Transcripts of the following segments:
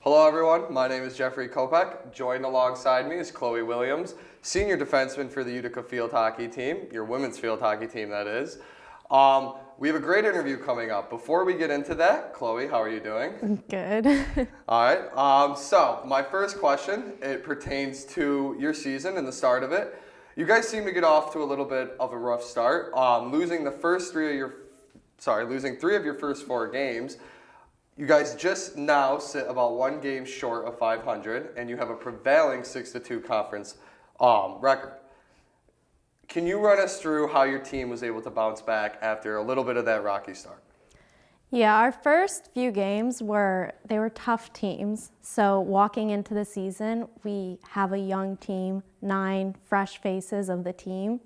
Hello everyone, my name is Jeffrey Kopek. Joined alongside me is Chloe Williams, senior defenseman for the Utica Field Hockey team, your women's field hockey team that is. We have a great interview coming up. Before we get into that, Chloe, how are you doing? Good. All right, so my first question, it pertains to your season and the start of it. You guys seem to get off to a little bit of a rough start, losing three of your first four games. You guys just now sit about one game short of 500, and you have a prevailing 6-2 conference record. Can you run us through how your team was able to bounce back after a little bit of that rocky start? Yeah, our first few games were tough teams. So walking into the season, we have a young team, 9 fresh faces of the team.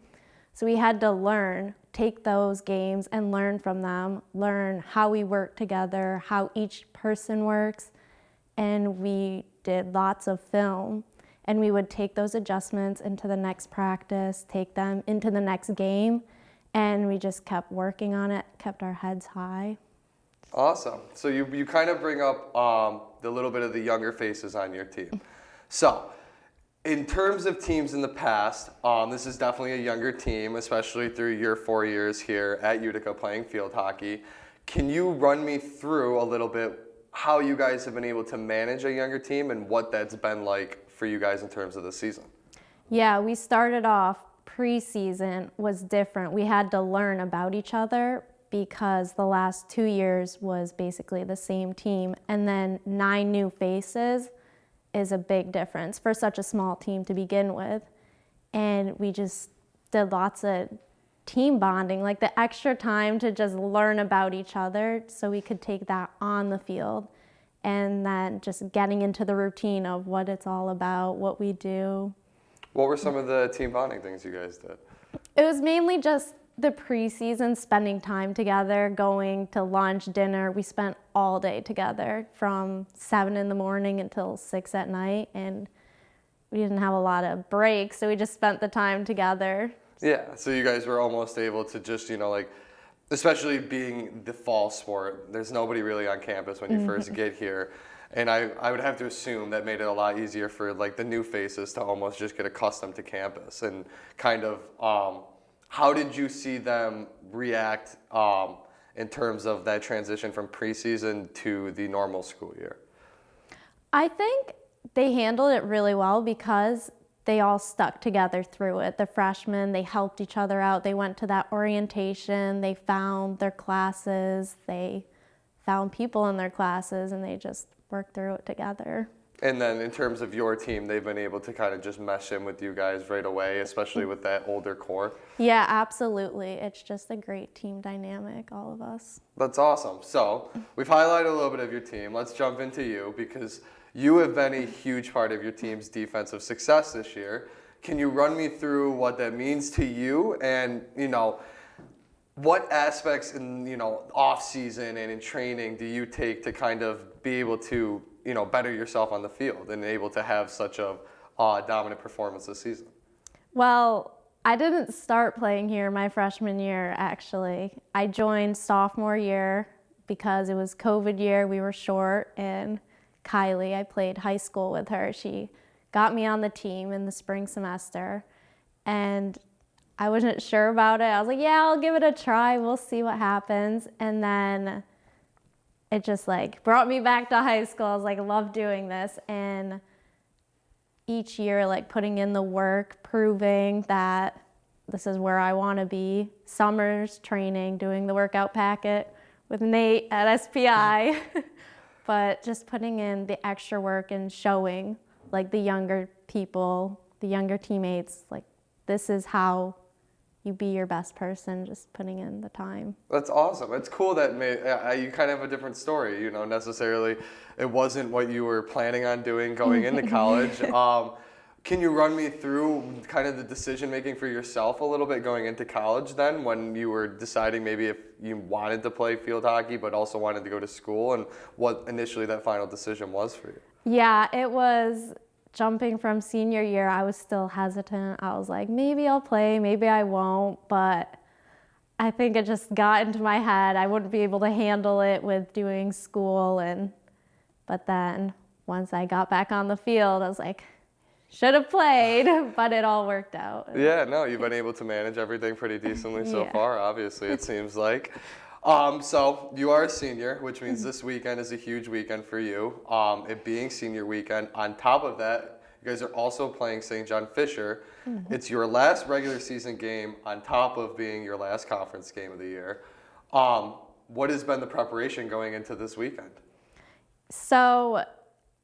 So we had to take those games and learn from them, learn how we work together, how each person works. And we did lots of film. And we would take those adjustments into the next practice, take them into the next game. And we just kept working on it, kept our heads high. Awesome. So you kind of bring up the little bit of the younger faces on your team. So in terms of teams in the past, this is definitely a younger team, especially through your 4 years here at Utica playing field hockey. Can you run me through a little bit how you guys have been able to manage a younger team and what that's been like for you guys in terms of the season? Yeah, we started off preseason was different. We had to learn about each other because the last 2 years was basically the same team, and then 9 new faces is a big difference for such a small team to begin with. And we just did lots of team bonding, like the extra time to just learn about each other so we could take that on the field, and then just getting into the routine of what it's all about, what we do. What were some of the team bonding things you guys did? It was mainly just the preseason, spending time together, going to lunch, dinner. We spent all day together from 7 in the morning until 6 at night, and we didn't have a lot of breaks, so we just spent the time together. Yeah, so you guys were almost able to just, especially being the fall sport, there's nobody really on campus when you first get here. And I would have to assume that made it a lot easier for the new faces to almost just get accustomed to campus and kind of, how did you see them react in terms of that transition from preseason to the normal school year? I think they handled it really well because they all stuck together through it. The freshmen, they helped each other out. They went to that orientation. They found their classes. They found people in their classes, and they just worked through it together. And then in terms of your team, they've been able to kind of just mesh in with you guys right away, especially with that older core. Yeah, absolutely. It's just a great team dynamic, all of us. That's awesome. So we've highlighted a little bit of your team. Let's jump into you because you have been a huge part of your team's defensive success this year. Can you run me through what that means to you and, what aspects in, off season and in training do you take to kind of be able to, better yourself on the field and able to have such a dominant performance this season? Well, I didn't start playing here my freshman year, actually. I joined sophomore year because it was COVID year. We were short, and Kylie, I played high school with her. She got me on the team in the spring semester, and I wasn't sure about it. I was like, yeah, I'll give it a try. We'll see what happens. And then it just brought me back to high school. I was like, I love doing this. And each year, putting in the work, proving that this is where I want to be. Summers, training, doing the workout packet with Nate at SPI. But just putting in the extra work and showing the younger people, the younger teammates, this is how you be your best person, just putting in the time. That's awesome. It's cool that you kind of have a different story, necessarily it wasn't what you were planning on doing going into college. Can you run me through kind of the decision making for yourself a little bit going into college then, when you were deciding maybe if you wanted to play field hockey but also wanted to go to school, and what initially that final decision was for you? Yeah, it was jumping from senior year. I was still hesitant. I was like, maybe I'll play, maybe I won't, but I think it just got into my head. I wouldn't be able to handle it with doing school, but then once I got back on the field, I was like, should have played, but it all worked out. Yeah, no, you've been able to manage everything pretty decently so Yeah. far, obviously, it seems like. So you are a senior, which means this weekend is a huge weekend for you. It being senior weekend, on top of that, you guys are also playing St. John Fisher. It's your last regular season game on top of being your last conference game of the year. What has been the preparation going into this weekend? So,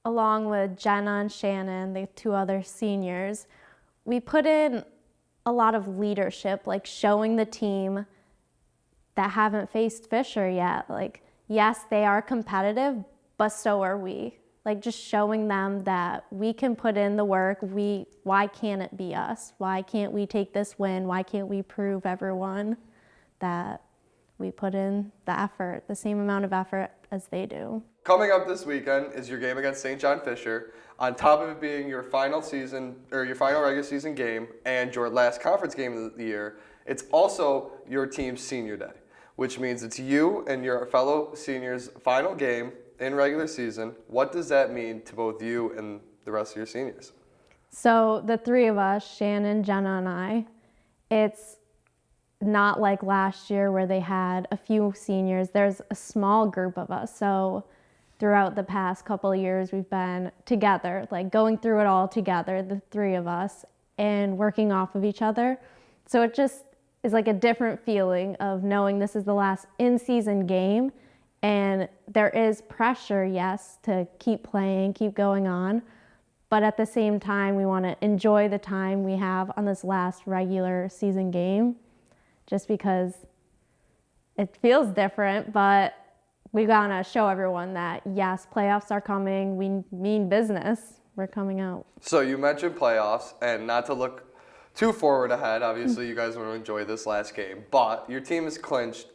along with Jenna and Shannon, the two other seniors, we put in a lot of leadership, like showing the team that haven't faced Fisher yet. Like, yes, they are competitive, but so are we. Like, just showing them that we can put in the work. Why can't it be us? Why can't we take this win? Why can't we prove everyone that we put in the effort, the same amount of effort as they do? Coming up this weekend is your game against St. John Fisher. On top of it being your final season or your final regular season game and your last conference game of the year, it's also your team's senior day, which means it's you and your fellow seniors' final game in regular season. What does that mean to both you and the rest of your seniors? So the three of us, Shannon, Jenna, and I, it's not like last year where they had a few seniors. There's a small group of us. So throughout the past couple of years, we've been together, like going through it all together, the three of us, and working off of each other. So it just is like a different feeling of knowing this is the last in-season game. And there is pressure, yes, to keep playing, keep going on. But at the same time, we want to enjoy the time we have on this last regular season game, just because it feels different, but we gotta show everyone that, yes, playoffs are coming. We mean business. We're coming out. So you mentioned playoffs, and not to look too forward ahead, obviously you guys want to enjoy this last game, but your team has clinched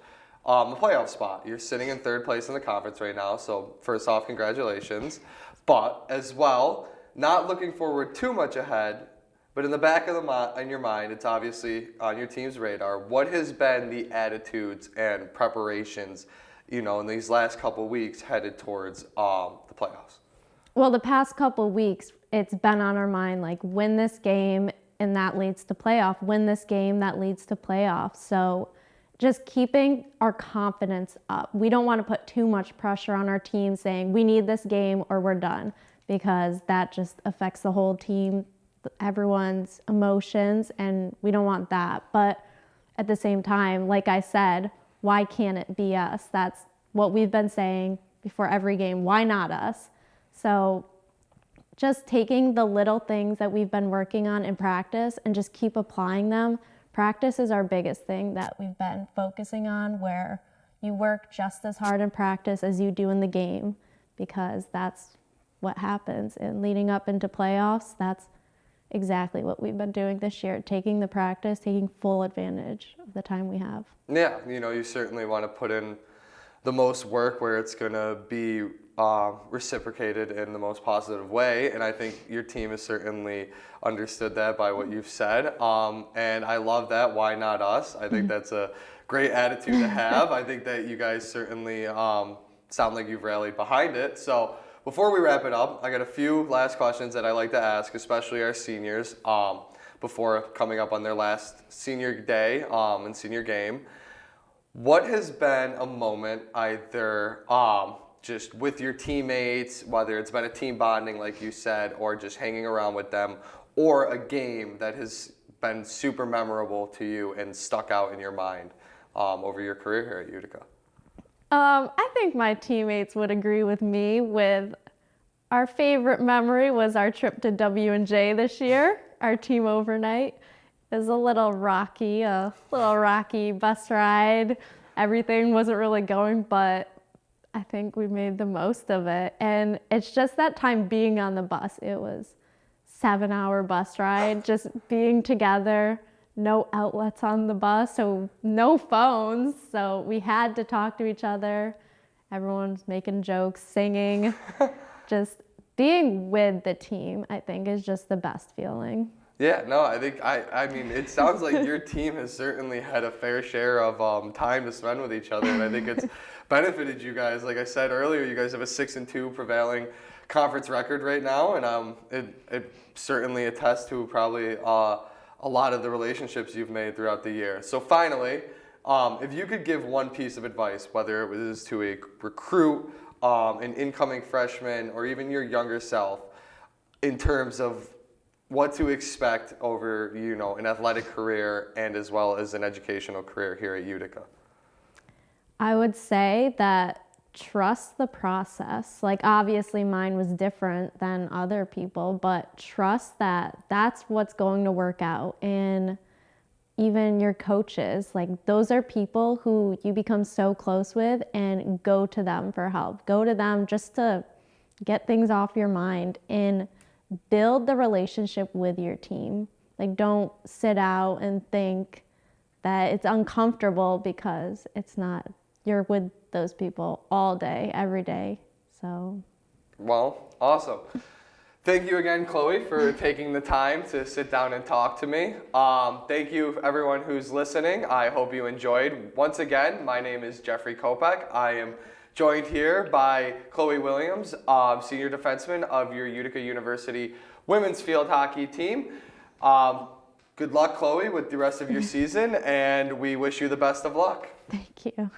a playoff spot. You're sitting in third place in the conference right now, so first off, congratulations. But as well, not looking forward too much ahead, but in the back of in your mind, it's obviously on your team's radar. What has been the attitudes and preparations, in these last couple weeks headed towards the playoffs? Well, the past couple weeks, it's been on our mind, like, win this game and that leads to playoff. Win this game, that leads to playoff. So just keeping our confidence up. We don't want to put too much pressure on our team saying we need this game or we're done, because that just affects the whole team, everyone's emotions, and we don't want that. But at the same time, like I said, why can't it be us? That's what we've been saying before every game. Why not us? So just taking the little things that we've been working on in practice and just keep applying them. Practice is our biggest thing that we've been focusing on, where you work just as hard in practice as you do in the game, because that's what happens. And leading up into playoffs, that's exactly what we've been doing this year, taking the practice, taking full advantage of the time we have. Yeah, you certainly want to put in the most work where it's going to be reciprocated in the most positive way, and I think your team has certainly understood that by what you've said, and I love that. Why not us? I think that's a great attitude to have. I think that you guys certainly sound like you've rallied behind it. So before we wrap it up, I got a few last questions that I like to ask, especially our seniors, before coming up on their last senior day and senior game. What has been a moment, either just with your teammates, whether it's been a team bonding like you said, or just hanging around with them, or a game that has been super memorable to you and stuck out in your mind over your career here at Utica? I think my teammates would agree with me with our favorite memory was our trip to W&J this year, our team overnight. It was a little rocky bus ride. Everything wasn't really going, but I think we made the most of it. And it's just that time being on the bus. It was a 7-hour bus ride, just being together, no outlets on the bus, so no phones. So we had to talk to each other. Everyone's making jokes, singing. Just being with the team, I think, is just the best feeling. Yeah, no, I think, I mean, it sounds like your team has certainly had a fair share of time to spend with each other, and I think it's benefited you guys. Like I said earlier, you guys have a 6-2 prevailing conference record right now, and it certainly attests to probably a lot of the relationships you've made throughout the year. So finally, if you could give one piece of advice, whether it was to a recruit, an incoming freshman, or even your younger self, in terms of what to expect over, an athletic career and as well as an educational career here at Utica. I would say that trust the process. Like, obviously mine was different than other people, but trust that that's what's going to work out. And even your coaches, like, those are people who you become so close with, and go to them for help. Go to them just to get things off your mind and build the relationship with your team. Like, don't sit out and think that it's uncomfortable, because it's not. You're with those people all day, every day. So. Well, awesome. Thank you again, Chloe, for taking the time to sit down and talk to me. Thank you, everyone who's listening. I hope you enjoyed. Once again, my name is Jeffrey Kopak. I am joined here by Chloe Williams, senior defenseman of your Utica University women's field hockey team. Good luck, Chloe, with the rest of your season, and we wish you the best of luck. Thank you.